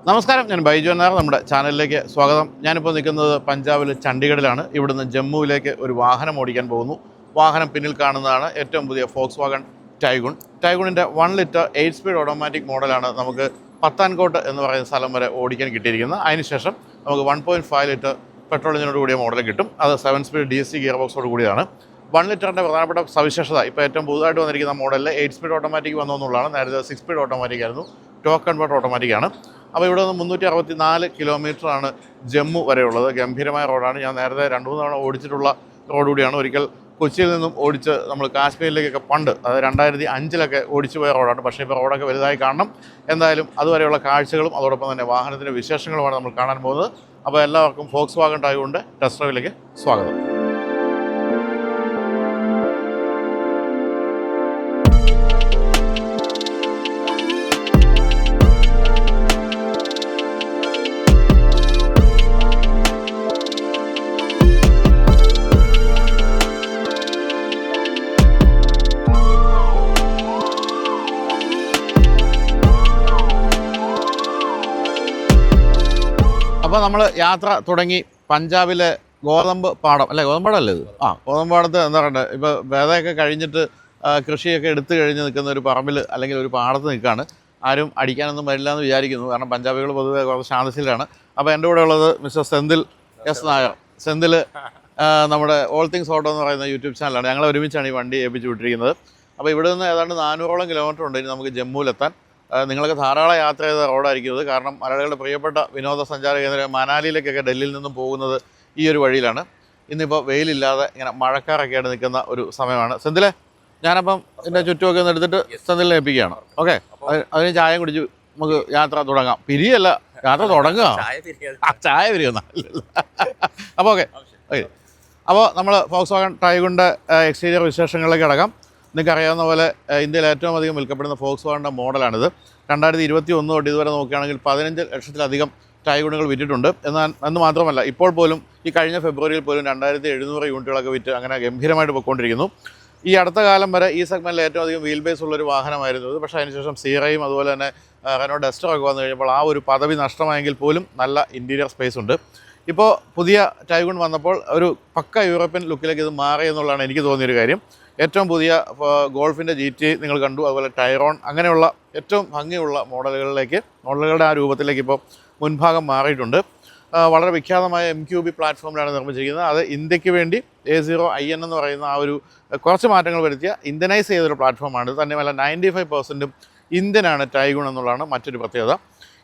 നമസ്കാരം, ഞാൻ ബൈജു എന്നാർ. നമ്മുടെ ചാനലിലേക്ക് സ്വാഗതം. ഞാനിപ്പോൾ നിൽക്കുന്നത് പഞ്ചാബിൽ ചണ്ഡീഗഡിലാണ്. ഇവിടുന്ന് ജമ്മുവിലേക്ക് ഒരു വാഹനം ഓടിക്കാൻ പോകുന്നു. വാഹനം പിന്നിൽ കാണുന്നതാണ് ഏറ്റവും പുതിയ ഫോക്സ് വാഗൺ ടൈഗുൺ. ടൈഗുണിൻ്റെ 1 ലിറ്റർ 8 സ്പീഡ് ഓട്ടോമാറ്റിക് മോഡലാണ് നമുക്ക് പത്താൻകോട്ട് എന്ന് പറയുന്ന സ്ഥലം വരെ ഓടിക്കാൻ കിട്ടിയിരിക്കുന്നത്. അതിനുശേഷം നമുക്ക് 1.5 ലിറ്റർ പെട്രോൾ എഞ്ചിനോട് കൂടിയ മോഡൽ കിട്ടും. അത് 7 സ്പീഡ് DSG ഗിയർ ബോക്സോട് കൂടിയാണ്. 1 ലിറ്ററിൻ്റെ പ്രധാനപ്പെട്ട സവിശേഷത ഇപ്പോൾ ഏറ്റവും പുതുതായിട്ട് വന്നിരിക്കുന്ന മോഡലിൽ 8 സ്പീഡ് ഓട്ടോമാറ്റിക് വന്നു എന്നുള്ളതാണ്. നേരത്തെ 6 സ്പീഡ് ഓട്ടോമാറ്റിക് ആയിരുന്നു. ടോർക്ക് കൺവേർട്ടർ ഓട്ടോമാറ്റിക്കാണ്. അപ്പോൾ ഇവിടെ നിന്ന് 364 കിലോമീറ്ററാണ് ജമ്മു വരെയുള്ളത്. ഗംഭീരമായ റോഡാണ്. ഞാൻ നേരത്തെ 2-3 തവണ ഓടിച്ചിട്ടുള്ള റോഡ് കൂടിയാണ്. ഒരിക്കൽ കൊച്ചിയിൽ നിന്നും ഓടിച്ച് നമ്മൾ കാശ്മീരിലേക്കൊക്കെ പണ്ട്, അതായത് 2005 ഓടിച്ചു പോയ റോഡാണ്. പക്ഷേ ഇപ്പോൾ റോഡൊക്കെ വലുതായി കാണണം. എന്തായാലും അതുവരെയുള്ള കാഴ്ചകളും അതോടൊപ്പം തന്നെ വാഹനത്തിൻ്റെ വിശേഷങ്ങളുമാണ് നമ്മൾ കാണാൻ പോകുന്നത്. അപ്പോൾ എല്ലാവർക്കും ഫോക്സ് വാഗൺ ടൈഗുണിൻ്റെ ടെസ്റ്റ് ഡ്രൈവിലേക്ക് സ്വാഗതം. അപ്പോൾ നമ്മൾ യാത്ര തുടങ്ങി. പഞ്ചാബിലെ ഗോതമ്പ് പാടം അല്ലേ, ഗോതമ്പാടല്ലേ ഇത്? ഗോതമ്പ് പാടത്ത് എന്താ പറയുക, ഇപ്പോൾ വേദയൊക്കെ കഴിഞ്ഞിട്ട് കൃഷിയൊക്കെ എടുത്തു കഴിഞ്ഞ് നിൽക്കുന്ന ഒരു പറമ്പിൽ അല്ലെങ്കിൽ ഒരു പാടത്ത് നിൽക്കുകയാണ്. ആരും അടിക്കാനൊന്നും വരില്ല എന്ന് വിചാരിക്കുന്നു. കാരണം പഞ്ചാബികൾ പൊതുവെ കുറച്ച് ശാന്തശീലാണ്. അപ്പോൾ എൻ്റെ കൂടെ ഉള്ളത് മിസ്റ്റർ സെന്തിൽ എസ് നായർ. സെന്തിൽ നമ്മുടെ ഓൾ തിങ്സ് ഓട്ടോ എന്ന് പറയുന്ന യൂട്യൂബ് ചാനലാണ്. ഞങ്ങൾ ഒരുമിച്ചാണ് ഈ വണ്ടി ഏൽപ്പിച്ച് വിട്ടിരിക്കുന്നത്. അപ്പോൾ ഇവിടെ നിന്ന് ഏതാണ്ട് 400ഓളം കിലോമീറ്റർ ഉണ്ട് ഇനി നമുക്ക് ജമ്മുവിലെത്താൻ. നിങ്ങളൊക്കെ ധാരാളം യാത്ര ചെയ്ത റോഡായിരിക്കും ഇത്. കാരണം മലയാളികളുടെ പ്രിയപ്പെട്ട വിനോദസഞ്ചാര കേന്ദ്രം മനാലിയിലേക്കൊക്കെ ഡൽഹിയിൽ നിന്നും പോകുന്നത് ഈ ഒരു വഴിയിലാണ്. ഇന്നിപ്പോൾ വെയിലില്ലാതെ ഇങ്ങനെ മഴക്കാറൊക്കെ ആയിട്ട് നിൽക്കുന്ന ഒരു സമയമാണ്. സെന്തിലെ, ഞാനപ്പം എൻ്റെ ചുറ്റുമൊക്കെ ഒന്ന് എടുത്തിട്ട് സെന്തിലിനെ ഏൽപ്പിക്കുകയാണ്. ഓക്കെ, അതിന് ചായ കുടിച്ച് നമുക്ക് യാത്ര തുടങ്ങാം. പിരിയല്ല, യാത്ര തുടങ്ങുക. ചായ പിരിയുന്ന അപ്പോൾ ഓക്കെ. അപ്പോൾ നമ്മൾ ഫോക്സ് വാഗൺ ടൈഗുണിൻ്റെ എക്സ്റ്റീരിയർ വിശേഷങ്ങളിലേക്ക് അടക്കാം. നിങ്ങൾക്ക് അറിയാവുന്ന പോലെ ഇന്ത്യയിൽ ഏറ്റവും അധികം വിൽക്കപ്പെടുന്ന ഫോക്സ് വാഗണിൻ്റെ മോഡലാണിത്. 2021 തൊട്ട് ഇതുവരെ നോക്കുകയാണെങ്കിൽ 15 ലക്ഷത്തിലധികം ടൈഗുണുകൾ വിറ്റിട്ടുണ്ട്. എന്ന് മാത്രമല്ല, ഇപ്പോൾ പോലും ഈ കഴിഞ്ഞ ഫെബ്രുവരിയിൽ പോലും 2700 യൂണിറ്റുകളൊക്കെ വിറ്റ് അങ്ങനെ ഗംഭീരമായിട്ട് പോയിക്കൊണ്ടിരിക്കുന്നു. ഈ അടുത്ത കാലം വരെ ഈ സെഗ്മെൻറ്റിൽ ഏറ്റവും അധികം വീൽ ബേസ് ഉള്ളൊരു വാഹനമായിരുന്നു ഇത്. പക്ഷേ അതിനുശേഷം സീറയും അതുപോലെ തന്നെ റെനോ ഡസ്റ്ററൊക്കെ വന്നു കഴിഞ്ഞപ്പോൾ ആ ഒരു പദവി നഷ്ടമായെങ്കിൽ പോലും നല്ല ഇൻറ്റീരിയർ സ്പേസ് ഉണ്ട്. ഇപ്പോൾ പുതിയ ടൈഗുൺ വന്നപ്പോൾ ഒരു പക്ക യൂറോപ്യൻ ലുക്കിലേക്ക് ഇത് മാറി എന്നുള്ളതാണ് എനിക്ക് തോന്നിയൊരു കാര്യം. ഏറ്റവും പുതിയ ഗോൾഫിൻ്റെ GT നിങ്ങൾ കണ്ടു, അതുപോലെ ടൈറോൺ, അങ്ങനെയുള്ള ഏറ്റവും ഭംഗിയുള്ള മോഡലുകളുടെ ആ രൂപത്തിലേക്ക് ഇപ്പോൾ മുൻഭാഗം മാറിയിട്ടുണ്ട്. വളരെ വിഖ്യാതമായ MQB പ്ലാറ്റ്ഫോമിലാണ് നിർമ്മിച്ചിരിക്കുന്നത്. അത് ഇന്ത്യക്ക് വേണ്ടി A0iN എന്ന് പറയുന്ന ആ ഒരു കുറച്ച് മാറ്റങ്ങൾ വരുത്തിയ ഇന്ത്യനൈസ് ചെയ്തൊരു പ്ലാറ്റ്ഫോമാണ്. തന്നെയല്ല 95% ഇന്ത്യനാണ് ടൈഗുൺ എന്നുള്ളതാണ് മറ്റൊരു പ്രത്യേകത.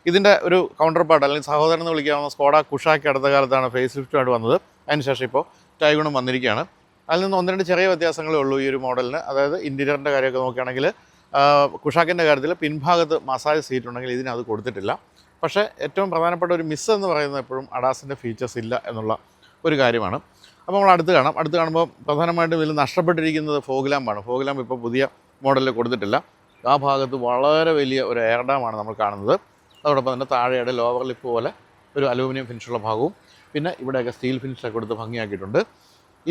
ഇതിൻ്റെ ഒരു കൗണ്ടർ പാർട്ട് അല്ലെങ്കിൽ സഹോദരൻ എന്ന് വിളിക്കാവുന്ന സ്കോഡ കുഷാക്ക് അടുത്ത കാലത്താണ് ഫേസ് ലിഫ്റ്റുമായിട്ട് വന്നത്. അതിനുശേഷം ഇപ്പോൾ ടൈഗുണും വന്നിരിക്കുകയാണ്. അതിൽ നിന്ന് 1-2 ചെറിയ വ്യത്യാസങ്ങളേ ഉള്ളൂ ഈ ഒരു മോഡലിന്. അതായത് ഇൻറ്റീരിയറിൻ്റെ കാര്യമൊക്കെ നോക്കുകയാണെങ്കിൽ കുഷാക്കിൻ്റെ കാര്യത്തിൽ പിൻഭാഗത്ത് മസാജ് സീറ്റ് ഉണ്ടെങ്കിൽ ഇതിനത് കൊടുത്തിട്ടില്ല. പക്ഷേ ഏറ്റവും പ്രധാനപ്പെട്ട ഒരു മിസ് എന്ന് പറയുന്നത് എപ്പോഴും അഡാസിൻ്റെ ഫീച്ചേഴ്സ് ഇല്ല എന്നുള്ള ഒരു കാര്യമാണ്. അപ്പോൾ നമ്മൾ അടുത്ത് കാണുമ്പോൾ പ്രധാനമായിട്ടും ഇതിൽ നഷ്ടപ്പെട്ടിരിക്കുന്നത് ഫോഗ് ലാമ്പാണ്. ഫോഗ് ലാമ്പ് ഇപ്പോൾ പുതിയ മോഡലിൽ കൊടുത്തിട്ടില്ല. ആ ഭാഗത്ത് വളരെ വലിയ ഒരു എയർ ഡാമാണ് നമ്മൾ കാണുന്നത്. അതോടൊപ്പം തന്നെ താഴെയുടെ ലോവർ ലിപ്പ് പോലെ ഒരു അലൂമിനിയം ഫിനിഷുള്ള ഭാഗവും പിന്നെ ഇവിടെയൊക്കെ സ്റ്റീൽ ഫിനിഷൊക്കെ കൊടുത്ത് ഭംഗിയാക്കിയിട്ടുണ്ട്.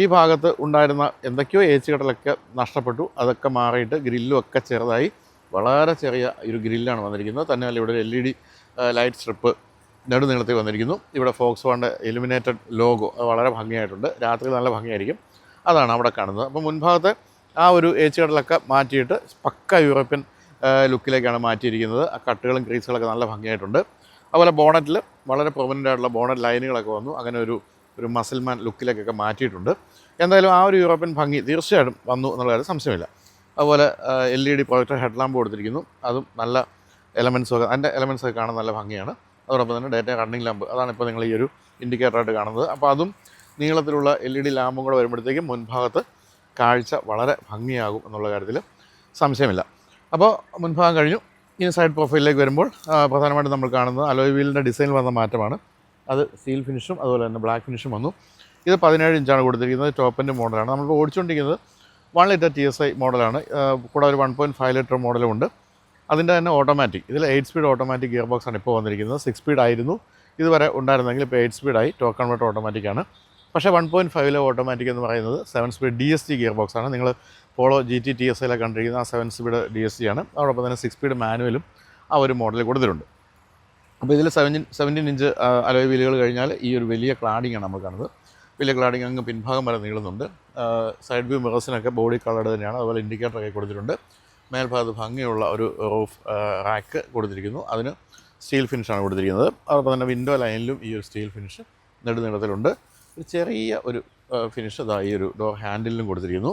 ഈ ഭാഗത്ത് ഉണ്ടായിരുന്ന എന്തൊക്കെയോ കട്ടലൊക്കെ നഷ്ടപ്പെട്ടു. അതൊക്കെ മാറിയിട്ട് ഗ്രില്ലും ഒക്കെ ചെറുതായി വളരെ ചെറിയ ഒരു ഗ്രില്ലാണ് വന്നിരിക്കുന്നത്. തന്നെയല്ല ഇവിടെ ഒരു LED ലൈറ്റ് സ്ട്രിപ്പ് നെടുനീളത്തിൽ വന്നിരിക്കുന്നു. ഇവിടെ ഫോക്സ് വാഗണിൻ്റെ ഇലുമിനേറ്റഡ് ലോഗോ അത് വളരെ ഭംഗിയായിട്ടുണ്ട്. രാത്രി നല്ല ഭംഗിയായിരിക്കും. അതാണ് അവിടെ കാണുന്നത്. അപ്പോൾ മുൻഭാഗത്തെ ആ ഒരു കട്ടലൊക്കെ മാറ്റിയിട്ട് പക്ക യൂറോപ്യൻ ലുക്കിലേക്കാണ് മാറ്റിയിരിക്കുന്നത്. ആ കട്ടുകളും ക്രീസുകളൊക്കെ നല്ല ഭംഗിയായിട്ടുണ്ട്. അതുപോലെ ബോണറ്റിൽ വളരെ പ്രൊമനൻ്റ് ആയിട്ടുള്ള ബോണറ്റ് ലൈനുകളൊക്കെ വന്നു. അങ്ങനെ ഒരു മസിൽമാൻ ലുക്കിലേക്കൊക്കെ മാറ്റിയിട്ടുണ്ട്. എന്തായാലും ആ ഒരു യൂറോപ്യൻ ഭംഗി തീർച്ചയായിട്ടും വന്നു എന്നുള്ള കാര്യം സംശയമില്ല. അതുപോലെ LED പ്രൊജക്ടർ ഹെഡ് ലാമ്പ് കൊടുത്തിരിക്കുന്നു. അതും നല്ല അതിൻ്റെ എലമെൻസൊക്കെ കാണാൻ നല്ല ഭംഗിയാണ്. അതോടൊപ്പം തന്നെ ഡേറ്റ റണ്ണിങ് ലാമ്പ്, അതാണ് ഇപ്പോൾ നിങ്ങൾ ഈ ഒരു ഇൻഡിക്കേറ്ററായിട്ട് കാണുന്നത്. അപ്പോൾ അതും നീളത്തിലുള്ള LED ലാമ്പും കൂടെ വരുമ്പോഴത്തേക്കും മുൻഭാഗത്ത് കാഴ്ച വളരെ ഭംഗിയാകും എന്നുള്ള കാര്യത്തിൽ സംശയമില്ല. അപ്പോൾ മുൻഭാഗം കഴിഞ്ഞു. ഇനി സൈഡ് പ്രൊഫൈലിലേക്ക് വരുമ്പോൾ പ്രധാനമായിട്ടും നമ്മൾ കാണുന്നത് അലോയ് വീലിൻ്റെ ഡിസൈനിൽ വന്ന മാറ്റമാണ്. അത് സ്റ്റീൽ ഫിനിഷും അതുപോലെ തന്നെ ബ്ലാക്ക് ഫിനിഷും വന്നു. ഇത് 17 ഇഞ്ചാണ് കൊടുത്തിരിക്കുന്നത്. ടോപ്പ് എൻഡ് മോഡലാണ്. നമ്മൾ ഓടിച്ചുകൊണ്ടിരിക്കുന്നത് 1 ലിറ്റർ TSI മോഡലാണ്. കൂടെ ഒരു 1.5 ലിറ്റർ മോഡലും ഉണ്ട്. അതിൻ്റെ തന്നെ ഓട്ടോമാറ്റിക്, ഇതിൽ 8 സ്പീഡ് ഓട്ടോമാറ്റിക് ഗിയർ ബോക്സാണ് ഇപ്പോൾ വന്നിരിക്കുന്നത്. 6 സ്പീഡ് ആയിരുന്നു ഇതുവരെ ഉണ്ടായിരുന്നെങ്കിൽ ഇപ്പോൾ 8 സ്പീഡായി. Torque converter ഓട്ടോമാറ്റിക്കാണ്. പക്ഷേ 1.5 ഓട്ടോമാറ്റിക് എന്ന് പറയുന്നത് 7 സ്പീഡ് DSG ഗിയർ ബോക്സാണ്. നിങ്ങൾ പോളോ GT TSI കണ്ടിരിക്കുന്ന ആ 7 സ്പീഡ് DSG ആണ്. അതോടൊപ്പം തന്നെ 6 സ്പീഡ് മാനുവലും ആ ഒരു മോഡലിൽ കൊടുത്തിട്ടുണ്ട്. അപ്പോൾ ഇതിൽ 17 ഇഞ്ച് അലോയ് വീലുകൾ കഴിഞ്ഞാൽ ഈ ഒരു വലിയ ക്ലാഡിങ്ങാണ് നമ്മൾ കാണുന്നത്. വലിയ ക്ലാഡിങ് അങ്ങ് പിൻഭാഗം വരെ നീളുന്നുണ്ട്. സൈഡ് വ്യൂ മിറേഴ്സിനൊക്കെ ബോഡി കളർഡ് തന്നെയാണ്. അതുപോലെ ഇൻഡിക്കേറ്ററൊക്കെ കൊടുത്തിട്ടുണ്ട്. മേൽഭാഗത്ത് ഭംഗിയുള്ള ഒരു റൂഫ് റാക്ക് കൊടുത്തിരിക്കുന്നു. അതിന് സ്റ്റീൽ ഫിനിഷാണ് കൊടുത്തിരിക്കുന്നത്. അതോടൊപ്പം തന്നെ വിൻഡോ ലൈനിലും ഈ ഒരു സ്റ്റീൽ ഫിനിഷ് നെടുനീളത്തിലുണ്ട്. ഒരു ചെറിയ ഒരു ഫിനിഷ് ഈ ഒരു ഡോർ ഹാൻഡിലും കൊടുത്തിരിക്കുന്നു.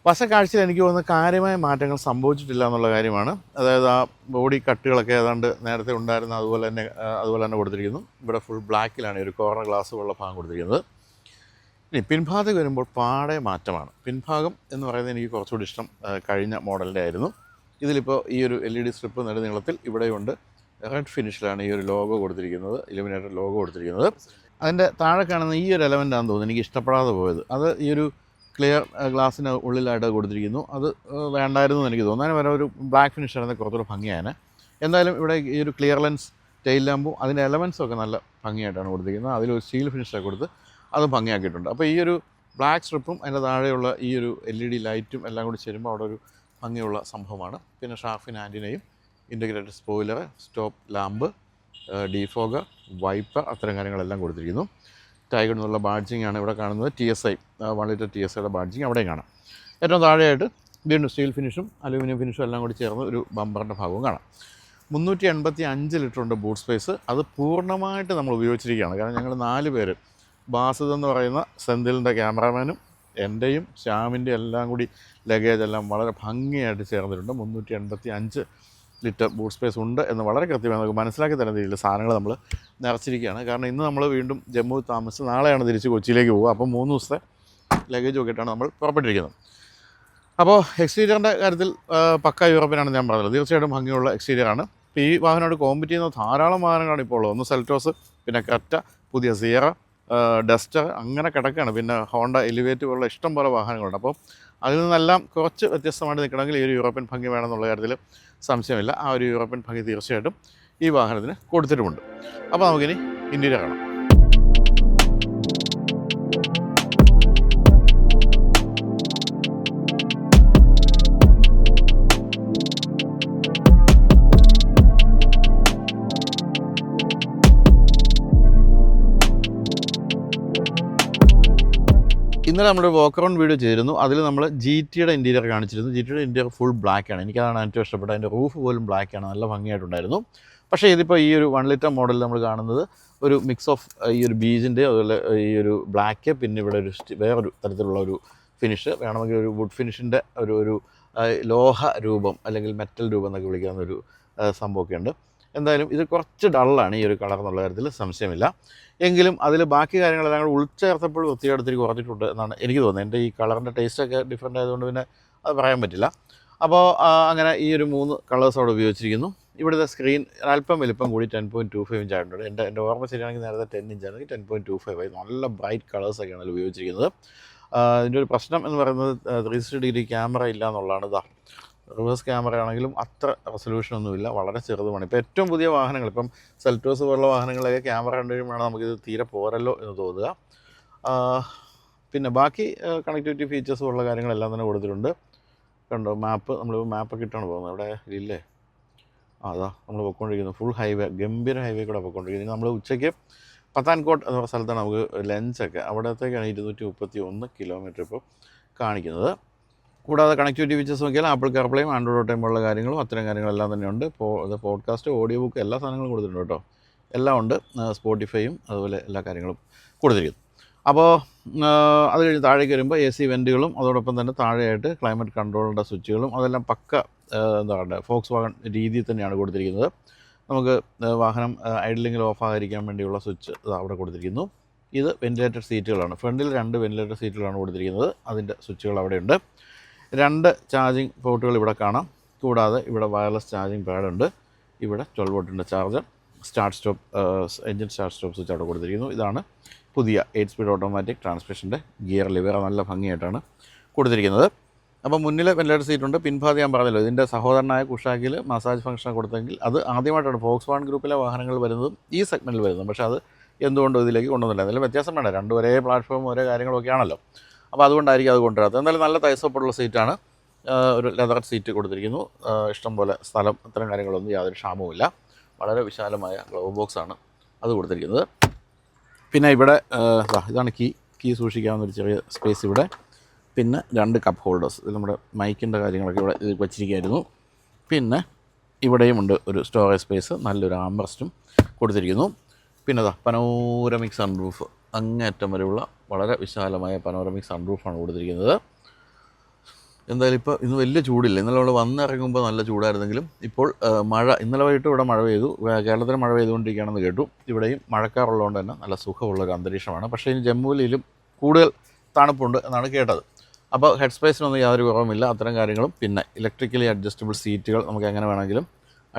വശക്കാഴ്ചയിൽ എനിക്ക് തോന്നുന്ന കാര്യമായ മാറ്റങ്ങൾ സംഭവിച്ചിട്ടില്ല എന്നുള്ള കാര്യമാണ്. അതായത് ആ ബോഡി കട്ടുകളൊക്കെ ഏതാണ്ട് നേരത്തെ ഉണ്ടായിരുന്ന അതുപോലെ തന്നെ കൊടുത്തിരിക്കുന്നു. ഇവിടെ ഫുൾ ബ്ലാക്കിലാണ് ഒരു കോർണർ ഗ്ലാസ് ഉള്ള ഭാഗം കൊടുത്തിരിക്കുന്നത്. ഇനി പിൻഭാഗത്തേക്ക് വരുമ്പോൾ പാടെ മാറ്റമാണ്. പിൻഭാഗം എന്ന് പറയുന്നത് എനിക്ക് കുറച്ചുകൂടി ഇഷ്ടം കഴിഞ്ഞ മോഡലിൻ്റെ ആയിരുന്നു. ഇതിലിപ്പോൾ ഈ ഒരു LED സ്ട്രിപ്പ് നെടുനീളത്തിൽ ഇവിടെയുണ്ട്. റെഡ് ഫിനിഷിലാണ് ഈ ഒരു ലോഗോ കൊടുത്തിരിക്കുന്നത്, ഇലുമിനേറ്റർ ലോഗോ കൊടുത്തിരിക്കുന്നത്. അതിൻ്റെ താഴെ കാണുന്ന ഈ ഒരു എലമെൻ്റാണെന്ന് തോന്നുന്നു എനിക്ക് ഇഷ്ടപ്പെടാതെ പോയത്. അത് ഈ ഒരു ക്ലിയർ ഗ്ലാസിന് ഉള്ളിലായിട്ട് കൊടുത്തിരിക്കുന്നു. അത് വേണ്ടായിരുന്നു എന്ന് എനിക്ക് തോന്നുന്നു. അതിന് വരെ ഒരു ബ്ലാക്ക് ഫിനിഷ് ആയിരുന്നെങ്കിൽ കുറച്ചുകൂടെ ഭംഗിയാണ്. എന്തായാലും ഇവിടെ ഈ ഒരു ക്ലിയർ ലെൻസ് ടെയിൽ ലാമ്പും അതിൻ്റെ എലമെൻസൊക്കെ നല്ല ഭംഗിയായിട്ടാണ് കൊടുത്തിരിക്കുന്നത്. അതിലൊരു സ്റ്റീൽ ഫിനിഷൊക്കെ കൊടുത്ത് അത് ഭംഗിയാക്കിയിട്ടുണ്ട്. അപ്പോൾ ഈ ഒരു ബ്ലാക്ക് സ്ട്രിപ്പും അതിൻ്റെ താഴെയുള്ള ഈ ഒരു LED ലൈറ്റും എല്ലാം കൂടി ചേരുമ്പോൾ അവിടെ ഒരു ഭംഗിയുള്ള സംഭവമാണ്. പിന്നെ ഷാർഫിൻ ആൻറ്റിനയും integrated spoiler, stop lamp, defogger, wiper, അത്തരം കാര്യങ്ങളെല്ലാം കൊടുത്തിരിക്കുന്നു. ടൈഗർ എന്നുള്ള ബാഡ്ജിങ് ആണ് ഇവിടെ കാണുന്നത്. TSI 1 ലിറ്റർ TSIയുടെ ബാഡ്ജിങ് അവിടെയും കാണാം. ഏറ്റവും താഴെയായിട്ട് വീണ്ടും സ്റ്റീൽ ഫിനിഷും അലൂമിനിയം ഫിനിഷും എല്ലാം കൂടി ചേർന്ന് ഒരു ബമ്പറിൻ്റെ ഭാഗവും കാണാം. 385 ലിറ്ററുണ്ട് ബൂട്ട് സ്പേസ്. അത് പൂർണ്ണമായിട്ട് നമ്മൾ ഉപയോഗിച്ചിരിക്കുകയാണ്. കാരണം ഞങ്ങൾ 4 പേര്, ബാസിദ് എന്ന് പറയുന്ന സെന്തിലിൻ്റെ ക്യാമറാമാനും എൻ്റെയും ശ്യാമിൻ്റെ എല്ലാം കൂടി ലഗേജ് എല്ലാം വളരെ ഭംഗിയായിട്ട് ചേർന്നിട്ടുണ്ട്. 385 ലിറ്റർ ബൂട്ട് സ്പേസ് ഉണ്ട് എന്ന് വളരെ കൃത്യമായി നമുക്ക് മനസ്സിലാക്കി തരുന്ന രീതിയിൽ സാധനങ്ങൾ നമ്മൾ നിറച്ചിരിക്കുകയാണ്. കാരണം ഇന്ന് നമ്മൾ വീണ്ടും ജമ്മു താമസിച്ച് നാളെയാണ് തിരിച്ച് കൊച്ചിയിലേക്ക് പോകുക. അപ്പോൾ 3 ദിവസത്തെ ലഗേജ് നോക്കിയിട്ടാണ് നമ്മൾ പുറപ്പെട്ടിരിക്കുന്നത്. അപ്പോൾ എക്സ്റ്റീരിയറിൻ്റെ കാര്യത്തിൽ പക്ക യൂറോപ്പിനാണ് ഞാൻ പറഞ്ഞത്. തീർച്ചയായിട്ടും ഭംഗിയുള്ള എക്സ്റ്റീരിയറാണ്. ഇപ്പോൾ ഈ വാഹനമായിട്ട് കോമ്പറ്റ് ചെയ്യുന്ന ധാരാളം വാഹനങ്ങളാണ് ഇപ്പോൾ ഉള്ളത്. ഒന്ന് സെൽറ്റോസ്, പിന്നെ ക്രെറ്റ, പുതിയ സിയറ, ഡസ്റ്റർ, അങ്ങനെ കിടക്കുകയാണ്. പിന്നെ ഹോണ്ട എലിവേറ്റ് പോലുള്ള ഇഷ്ടം പോലെ വാഹനങ്ങളുണ്ട്. അപ്പോൾ അതിൽ നിന്നെല്ലാം കുറച്ച് വ്യത്യസ്തമായിട്ട് നിൽക്കണമെങ്കിൽ ഈ ഒരു യൂറോപ്യൻ ഭംഗി വേണമെന്നുള്ള കാര്യത്തിൽ സംശയമില്ല. ആ ഒരു യൂറോപ്യൻ ഭംഗി തീർച്ചയായിട്ടും ഈ വാഹനത്തിന് കൊടുത്തിട്ടുമുണ്ട്. അപ്പോൾ നമുക്കിനി ഇൻറ്റീരിയർ കാണാം. ഇന്നലെ നമ്മളൊരു വാക്ക് അറൗണ്ട് വീഡിയോ ചെയ്തിരുന്നു. അതിൽ നമ്മൾ GTയുടെ ഇൻറ്റീരിയർ കാണിച്ചിരുന്നു. GTയുടെ ഇൻറ്റീരിയർ ഫുൾ ബ്ലാക്കാണ്. എനിക്കതാണ് ഏറ്റവും ഇഷ്ടപ്പെട്ടത്. അതിൻ്റെ റൂഫ് പോലും ബ്ലാക്കാണ്, നല്ല ഭംഗിയായിട്ടുണ്ടായിരുന്നു. പക്ഷേ ഇതിപ്പോൾ ഈ ഒരു 1 ലിറ്റർ മോഡലിൽ നമ്മൾ കാണുന്നത് ഒരു മിക്സ് ഓഫ് ഈ ഒരു ബീജിൻ്റെ, അതുപോലെ ഈ ഒരു ബ്ലാക്ക്, പിന്നെ ഇവിടെ ഒരു വേറൊരു തരത്തിലുള്ള ഒരു ഫിനിഷ്, വേണമെങ്കിൽ ഒരു വുഡ് ഫിനിഷിൻ്റെ ഒരു ലോഹ രൂപം അല്ലെങ്കിൽ മെറ്റൽ രൂപം എന്നൊക്കെ വിളിക്കാവുന്ന ഒരു സംഭവമൊക്കെ ഉണ്ട്. എന്തായാലും ഇത് കുറച്ച് ഡള്ളാണ് ഈ ഒരു കളർ എന്നുള്ള കാര്യത്തിൽ സംശയമില്ല. എങ്കിലും അതിൽ ബാക്കി കാര്യങ്ങളെല്ലാം കൂടെ ഉൾച്ചേർത്തപ്പോൾ ഒത്തിരി കുറച്ചിട്ടുണ്ട് എന്നാണ് എനിക്ക് തോന്നുന്നത്. എൻ്റെ ഈ കളറിൻ്റെ ടേസ്റ്റൊക്കെ ഡിഫറെൻ്റ് ആയതുകൊണ്ട് പിന്നെ അത് പറയാൻ പറ്റില്ല. അപ്പോൾ അങ്ങനെ ഈ ഒരു 3 കളേഴ്സ് അവിടെ ഉപയോഗിച്ചിരിക്കുന്നു. ഇവിടുത്തെ സ്ക്രീൻ അല്പം വലിപ്പം കൂടി 10.25 ഇഞ്ച് ആയിട്ടുണ്ട്. എൻ്റെ ഓർമ്മ ശരിയാണെങ്കിൽ നേരത്തെ 10 ഇഞ്ചാണെങ്കിൽ 10.25 ആയി. നല്ല ബ്രൈറ്റ് കളേഴ്സൊക്കെയാണ് അതിൽ ഉപയോഗിച്ചിരിക്കുന്നത്. ഇതിൻ്റെ ഒരു പ്രശ്നം എന്ന് പറയുന്നത് 360 ഡിഗ്രി ക്യാമറ ഇല്ല എന്നുള്ളതാണ്. റിവേഴ്സ് ക്യാമറ ആണെങ്കിലും അത്ര റെസൊല്യൂഷനൊന്നുമില്ല, വളരെ ചെറുതുമാണ്. ഇപ്പോൾ ഏറ്റവും പുതിയ വാഹനങ്ങൾ, ഇപ്പം സെൽറ്റോസ് പോലുള്ള വാഹനങ്ങളൊക്കെ ക്യാമറ കണ്ടുകഴിയുമ്പോഴാണ് നമുക്കിത് തീരെ പോരല്ലോ എന്ന് തോന്നുക. പിന്നെ ബാക്കി കണക്ടിവിറ്റി ഫീച്ചേഴ്സ് ഉള്ള കാര്യങ്ങളെല്ലാം തന്നെ കൊടുത്തിട്ടുണ്ട്. കണ്ടോ മാപ്പ്, നമ്മൾ മാപ്പൊക്കെ ഇട്ടാണ് പോകുന്നത്. അവിടെ ഇല്ലേ, അതാ നമ്മൾ പൊയ്ക്കൊണ്ടിരിക്കുന്നത് ഫുൾ ഹൈവേ, ഗംഭീര ഹൈവേ കൂടെ പൊയ്ക്കൊണ്ടിരിക്കുന്നത്. നമ്മൾ ഉച്ചയ്ക്ക് പത്താൻകോട്ട് എന്ന് പറഞ്ഞ സ്ഥലത്താണ് നമുക്ക് ലഞ്ചൊക്കെ, അവിടത്തേക്കാണ് 231 കിലോമീറ്റർ ഇപ്പോൾ കാണിക്കുന്നത്. കൂടാതെ കണക്ടിവിറ്റി ഫീച്ചേഴ്സ് നോക്കിയാൽ ആപ്പിൾ കാർപ്ലേയും ആൻഡ്രോയിഡ് ഓട്ടോയും പോലുള്ള കാര്യങ്ങളും അത്തരം കാര്യങ്ങളെല്ലാം തന്നെയുണ്ട്. പോഡ്കാസ്റ്റ്, ഓഡിയോ ബുക്ക്, എല്ലാ സാധനങ്ങളും കൊടുത്തിട്ടുണ്ട് കേട്ടോ, എല്ലാം ഉണ്ട്. സ്പോട്ടിഫൈയും അതുപോലെ എല്ലാ കാര്യങ്ങളും കൊടുത്തിരിക്കുന്നു. അപ്പോൾ അത് കഴിഞ്ഞ് താഴേക്ക് വരുമ്പോൾ AC വെൻറ്റുകളും അതോടൊപ്പം തന്നെ താഴെയായിട്ട് ക്ലൈമറ്റ് കൺട്രോളിൻ്റെ സ്വിച്ചുകളും അതെല്ലാം പക്ക എന്താ പറയുക ഫോക്സ് വാഗൺ രീതിയിൽ തന്നെയാണ് കൊടുത്തിരിക്കുന്നത്. നമുക്ക് വാഹനം ഐഡലിങ്ങിൽ ഓഫ് ആകാതിരിക്കാൻ വേണ്ടിയുള്ള സ്വിച്ച് അവിടെ കൊടുത്തിരിക്കുന്നു. ഇത് വെൻറ്റിലേറ്റഡ് സീറ്റുകളാണ്. ഫ്രണ്ടിൽ 2 വെൻറ്റിലേറ്റഡ് സീറ്റുകളാണ് കൊടുത്തിരിക്കുന്നത്. അതിൻ്റെ സ്വിച്ചുകൾ അവിടെയുണ്ട്. 2 ചാർജിങ് പോർട്ടുകൾ ഇവിടെ കാണാം. കൂടാതെ ഇവിടെ വയർലെസ് ചാർജിങ് പാഡുണ്ട്. ഇവിടെ 12 വോൾട്ടിൻ്റെ charger, start stop engine start stop switch അവിടെ കൊടുത്തിരിക്കുന്നു. ഇതാണ് പുതിയ 8 സ്പീഡ് ഓട്ടോമാറ്റിക് ട്രാൻസ്മിഷൻ്റെ ഗിയർ ലിവർ, നല്ല ഭംഗിയായിട്ടാണ് കൊടുത്തിരിക്കുന്നത്. അപ്പോൾ മുന്നിൽ വെൻറ്റിലേറ്റഡ് സീറ്റുണ്ട്. പിൻഭാഗം ഞാൻ പറഞ്ഞല്ലോ, ഇതിൻ്റെ സഹോദരനായ കുഷാക്കിൽ മസാജ് ഫംഗ്ഷൻ കൊടുത്തെങ്കിൽ അത് ആദ്യമായിട്ടാണ് ഫോക്സ് വാഗൺ ഗ്രൂപ്പിലെ വാഹനങ്ങൾ വരുന്നതും ഈ സെഗ്മെൻറ്റിൽ വരുന്നതും. പക്ഷേ അത് എന്തുകൊണ്ടും ഇതിലേക്ക് കൊണ്ടുവന്നില്ല. അതിൽ വ്യത്യാസം വേണ്ട, 2 ഒരേ പ്ലാറ്റ്ഫോം ഒരേ കാര്യങ്ങളൊക്കെ ആണല്ലോ. അപ്പോൾ അതുകൊണ്ടായിരിക്കും അത് കൊണ്ടുവരാത്തത്. എന്തായാലും നല്ല തൈസപ്പുള്ള സീറ്റാണ്. ഒരു ലെതർ സീറ്റ് കൊടുത്തിരിക്കുന്നു. ഇഷ്ടം പോലെ സ്ഥലം, അത്തരം കാര്യങ്ങളൊന്നും യാതൊരു ക്ഷാമവുമില്ല. വളരെ വിശാലമായ ഗ്ലൗ ബോക്സാണ് അത് കൊടുത്തിരിക്കുന്നത്. പിന്നെ ഇവിടെ ഇതാണ് കീ സൂക്ഷിക്കാവുന്നൊരു ചെറിയ സ്പേസ് ഇവിടെ. പിന്നെ 2 കപ്പ് ഹോൾഡേഴ്സ്, ഇത് നമ്മുടെ മൈക്കിൻ്റെ കാര്യങ്ങളൊക്കെ ഇവിടെ വച്ചിരിക്കുകയായിരുന്നു. പിന്നെ ഇവിടെയുമുണ്ട് ഒരു സ്റ്റോറേജ് സ്പേസ്, നല്ലൊരു ആംറസ്റ്റും കൊടുത്തിരിക്കുന്നു. പിന്നെ പനോരമിക് സൺറൂഫ്, അങ്ങേറ്റം വരെയുള്ള വളരെ വിശാലമായ പനോരമിക് സൺറൂഫാണ് കൊടുത്തിരിക്കുന്നത്. എന്തായാലും ഇപ്പോൾ ഇന്ന് വലിയ ചൂടില്ല. ഇന്നലെ നമ്മൾ വന്നിറങ്ങുമ്പോൾ നല്ല ചൂടായിരുന്നെങ്കിലും ഇപ്പോൾ ഇന്നലെ വൈകിട്ട് ഇവിടെ മഴ പെയ്തു. കേരളത്തിൽ മഴ പെയ്തുകൊണ്ടിരിക്കുകയാണെന്ന് കേട്ടു. ഇവിടെയും മഴക്കാറുള്ളതുകൊണ്ട് തന്നെ നല്ല സുഖമുള്ളൊരു അന്തരീക്ഷമാണ്. പക്ഷേ ഇനി ജമ്മുവിലും കൂടുതൽ തണുപ്പുണ്ട് എന്നാണ് കേട്ടത്. അപ്പോൾ ഹെഡ് സ്പേസിനൊന്നും യാതൊരു കുറവുമില്ല, അത്തരം കാര്യങ്ങളും. പിന്നെ ഇലക്ട്രിക്കലി അഡ്ജസ്റ്റബിൾ സീറ്റുകൾ, നമുക്ക് എങ്ങനെ വേണമെങ്കിലും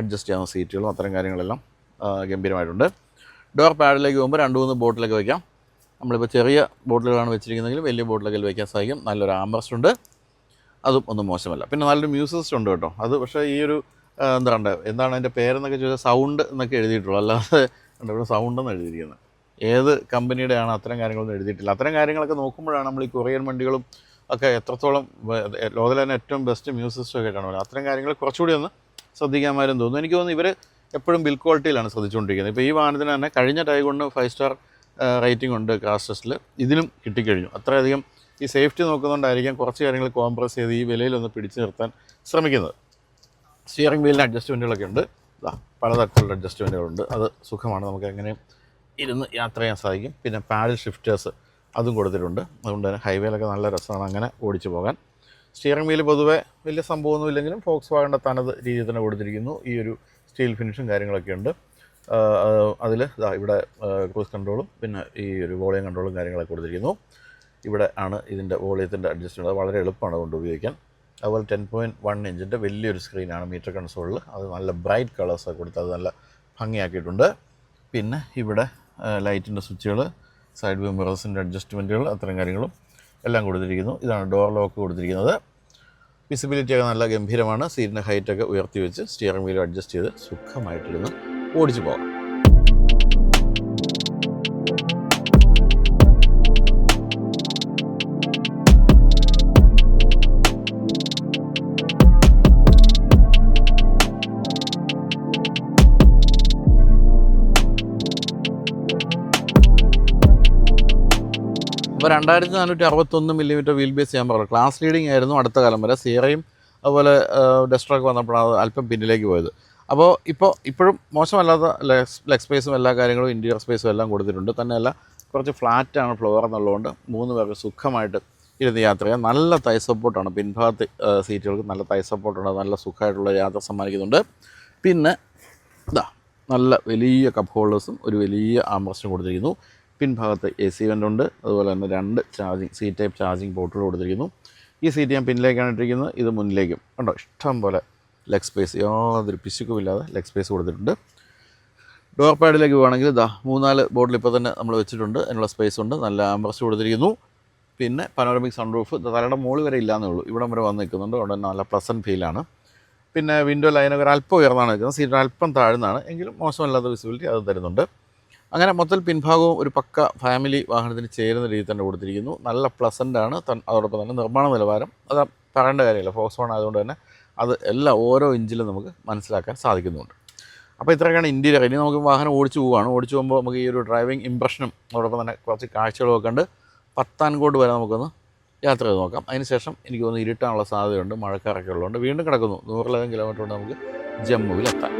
അഡ്ജസ്റ്റ് ചെയ്യാവുന്ന സീറ്റുകളും അത്തരം കാര്യങ്ങളെല്ലാം ഗംഭീരമായിട്ടുണ്ട്. ഡോർ പാഡിലേക്ക് പോകുമ്പോൾ 2-3 ബോട്ടിലൊക്കെ വയ്ക്കാം. നമ്മളിപ്പോൾ ചെറിയ ബോട്ടിലുകളാണ് വെച്ചിരിക്കുന്നതെങ്കിലും വലിയ ബോട്ടിലൊക്കെ വയ്ക്കാൻ സാധിക്കും. നല്ലൊരു ആംറസ്റ്റ് ഉണ്ട്, അതും ഒന്നും മോശമല്ല. പിന്നെ നല്ലൊരു മ്യൂസിക് സിസ്റ്റം ഉണ്ട് കേട്ടോ. അത് പക്ഷേ ഈ ഒരു എന്താണ് അതിൻ്റെ പേരെന്നൊക്കെ ചോദിച്ചാൽ സൗണ്ട് എന്നൊക്കെ എഴുതിയിട്ടുള്ളൂ, അല്ലാതെ ഇവിടെ സൗണ്ടെന്ന് എഴുതിയിരിക്കുന്നത്. ഏത് കമ്പനിയുടെയാണ് അത്തരം കാര്യങ്ങളൊന്നും എഴുതിയിട്ടില്ല. അത്തരം കാര്യങ്ങളൊക്കെ നോക്കുമ്പോഴാണ് നമ്മൾ ഈ കൊറിയൻ വണ്ടികളും ഒക്കെ എത്രത്തോളം ലോകത്തിലെ തന്നെ ഏറ്റവും ബെസ്റ്റ് മ്യൂസിക് സിസ്റ്റം ഒക്കെ ആയിട്ടാണ് പറയുന്നത്. അത്തരം കാര്യങ്ങൾ കുറച്ചുകൂടി ഒന്ന് ശ്രദ്ധിക്കാമാരും തോന്നുന്നു. എനിക്ക് തോന്നുന്നു ഇവർ എപ്പോഴും ബിൽ ക്വാളിറ്റിയിലാണ് ശ്രദ്ധിച്ചുകൊണ്ടിരിക്കുന്നത്. ഇപ്പോൾ ഈ വാഹനത്തിന് തന്നെ കഴിഞ്ഞ ടൈഗോണിന് 5 സ്റ്റാർ റേറ്റിംഗ് ഉണ്ട് ക്രാഷ് ടെസ്റ്റിൽ, ഇതിലും കിട്ടിക്കഴിഞ്ഞു. അത്രയധികം ഈ സേഫ്റ്റി നോക്കുന്നുണ്ടായിരിക്കാം കുറച്ച് കാര്യങ്ങൾ കോംപ്രസ് ചെയ്ത് ഈ വിലയിലൊന്ന് പിടിച്ചു നിർത്താൻ ശ്രമിക്കുന്നത്. സ്റ്റിയറിംഗ് വീലിന് അഡ്ജസ്റ്റ്മെൻറ്റുകളൊക്കെ ഉണ്ട്, പലതരത്തിലുള്ള അഡ്ജസ്റ്റ്മെൻറ്റുകളുണ്ട്. അത് സുഖമാണ്, നമുക്ക് എങ്ങനെയും ഇരുന്ന് യാത്ര ചെയ്യാൻ സാധിക്കും. പിന്നെ പാഡിൽ ഷിഫ്റ്റേഴ്സ് അതും കൊടുത്തിട്ടുണ്ട്. അതുകൊണ്ട് തന്നെ ഹൈവേയിലൊക്കെ നല്ല രസമാണ് അങ്ങനെ ഓടിച്ചു പോകാൻ. സ്റ്റിയറിംഗ് വീല് പൊതുവെ വലിയ സംഭവമൊന്നും ഇല്ലെങ്കിലും ഫോക്സ് വാഗണിൻ്റെ തനത് രീതിയിൽ തന്നെ കൊടുത്തിരിക്കുന്നു. ഈ ഒരു സ്റ്റീൽ ഫിനിഷും കാര്യങ്ങളൊക്കെ ഉണ്ട്. അതിൽ ഇവിടെ ക്രൂസ് കൺട്രോളും പിന്നെ ഈ ഒരു വോളിയം കൺട്രോളും കാര്യങ്ങളൊക്കെ കൊടുത്തിരിക്കുന്നു. ഇവിടെ ആണ് ഇതിൻ്റെ വോളിയത്തിൻ്റെ അഡ്ജസ്റ്റ്മെൻറ്റ്, അത് വളരെ എളുപ്പമാണ് കൊണ്ട് ഉപയോഗിക്കാൻ. അതുപോലെ 10.1 ഇഞ്ചിൻ്റെ വലിയൊരു സ്ക്രീനാണ് മീറ്റർ കൺസോളിൽ, അത് നല്ല ബ്രൈറ്റ് കളേഴ്സൊക്കെ കൊടുത്ത് അത് നല്ല ഭംഗിയാക്കിയിട്ടുണ്ട്. പിന്നെ ഇവിടെ ലൈറ്റിൻ്റെ സ്വിച്ചുകൾ, സൈഡ് വ്യൂ മിറേഴ്സിൻ്റെ അഡ്ജസ്റ്റ്മെൻറ്റുകൾ, അത്തരം കാര്യങ്ങളും എല്ലാം കൊടുത്തിരിക്കുന്നു. ഇതാണ് ഡോർ ലോക്ക് കൊടുത്തിരിക്കുന്നത്. വിസിബിലിറ്റിയൊക്കെ നല്ല ഗംഭീരമാണ്. സീറ്റിൻ്റെ ഹൈറ്റൊക്കെ ഉയർത്തി വെച്ച് സ്റ്റിയറിംഗ് വീലും അഡ്ജസ്റ്റ് ചെയ്ത് സുഖമായിട്ടിരുന്ന് ഓടിച്ചു പോകാം. അപ്പോൾ 2461 മില്ലിമീറ്റർ വീൽ ബേസ് ഞാൻ പറഞ്ഞു, ക്ലാസ് ലീഡിംഗ് ആയിരുന്നു അടുത്ത കാലം വരെ. സിയറയും അതുപോലെ ഡസ്റ്ററൊക്കെ വന്നപ്പോഴാണ് അല്പം പിന്നിലേക്ക് പോയത്. അപ്പോൾ ഇപ്പോഴും മോശമല്ലാത്ത ലെഗ് സ്പേസും എല്ലാ കാര്യങ്ങളും ഇൻറ്റീരിയർ സ്പേസും എല്ലാം കൊടുത്തിട്ടുണ്ട്. തന്നെയല്ല കുറച്ച് ഫ്ലാറ്റാണ് ഫ്ലോർ എന്നുള്ളതുകൊണ്ട് 3 പേർക്ക് സുഖമായിട്ട് ഇരുന്ന് യാത്ര ചെയ്യാം. നല്ല തൈ സപ്പോർട്ടാണ്, പിൻഭാഗത്ത് സീറ്റുകൾക്ക് നല്ല തൈ സപ്പോർട്ടുണ്ട്, നല്ല സുഖമായിട്ടുള്ള യാത്ര സമ്മാനിക്കുന്നുണ്ട്. പിന്നെ നല്ല വലിയ കപ്പ് ഹോൾഡേഴ്സും ഒരു വലിയ ആംറസ്റ്റും കൊടുത്തിരിക്കുന്നു. പിൻഭാഗത്ത് AC വെൻ്റ് ഉണ്ട്, അതുപോലെ തന്നെ 2 സി ടൈപ്പ് ചാർജിങ് പോർട്ടുകൾ കൊടുത്തിരിക്കുന്നു. ഈ സീറ്റ് ഞാൻ പിന്നിലേക്കാണ് ഇട്ടിരിക്കുന്നത്, ഇത് മുന്നിലേക്കും കണ്ടോ. ഇഷ്ടം പോലെ ലെഗ് സ്പേസ്, യാതൊരു പിശുക്കുമില്ലാതെ ലെഗ് സ്പേസ് കൊടുത്തിട്ടുണ്ട്. ഡോർ പാഡിലേക്ക് പോകുകയാണെങ്കിൽ 3-4 ബോട്ടിൽ ഇപ്പോൾ തന്നെ നമ്മൾ വെച്ചിട്ടുണ്ട്, അതിനുള്ള സ്പേസ് ഉണ്ട്. നല്ല ആംബ്രസ്റ്റ് കൊടുത്തിരിക്കുന്നു. പിന്നെ പനോരമിക് സൺറൂഫ് തലയുടെ മുകളിൽ വരെ ഇല്ലാന്നേ ഉള്ളൂ, ഇവിടം വരെ വന്ന് നിൽക്കുന്നുണ്ട്. അതുകൊണ്ട് തന്നെ നല്ല പ്ലസൻറ്റ് ഫീലാണ്. പിന്നെ വിൻഡോ ലൈനൊക്കെ ഒരു അല്പം ഉയർന്നാണ് നിൽക്കുന്നത്, സീറ്റ് അല്പം താഴ്ന്നാണ്, എങ്കിലും മോശമല്ലാത്ത വിസിബിലിറ്റി അത് തരുന്നുണ്ട്. അങ്ങനെ മൊത്തത്തിൽ പിൻഭാഗവും ഒരു പക്ക ഫാമിലി വാഹനത്തിന് ചേരുന്ന രീതിയിൽ തന്നെ കൊടുത്തിരിക്കുന്നു. നല്ല പ്ലസൻ്റാണ്. അതോടൊപ്പം തന്നെ നിർമ്മാണ നിലവാരം അത് പറയേണ്ട കാര്യമില്ല, ഫോക്സ് വാഗൺ ആയതുകൊണ്ട് തന്നെ അത് ഓരോ ഇഞ്ചിലും നമുക്ക് മനസ്സിലാക്കാൻ സാധിക്കുന്നുണ്ട്. അപ്പോൾ ഇത്രയൊക്കെയാണ് ഇൻറ്റീരിയർ. ഇനി നമുക്ക് വാഹനം ഓടിച്ചു പോവുകയാണ്. ഓടിച്ചു പോകുമ്പോൾ നമുക്ക് ഈ ഒരു ഡ്രൈവിംഗ് ഇംപ്രഷനും അതോടൊപ്പം തന്നെ കുറച്ച് കാഴ്ചകളൊക്കെ ഉണ്ട്. പത്താൻകോട്ട് വരെ നമുക്കൊന്ന് യാത്ര ചെയ്ത് നോക്കാം. അതിനുശേഷം എനിക്ക് തോന്നുന്നു ഇരുട്ടാനുള്ള സാധ്യതയുണ്ട്, മഴക്കാറൊക്കെ ഉള്ളതുകൊണ്ട് വീണ്ടും കിടക്കുന്നു. 100-ലധികം കിലോമീറ്റർ കൊണ്ട് നമുക്ക് ജമ്മുവിലെത്താം.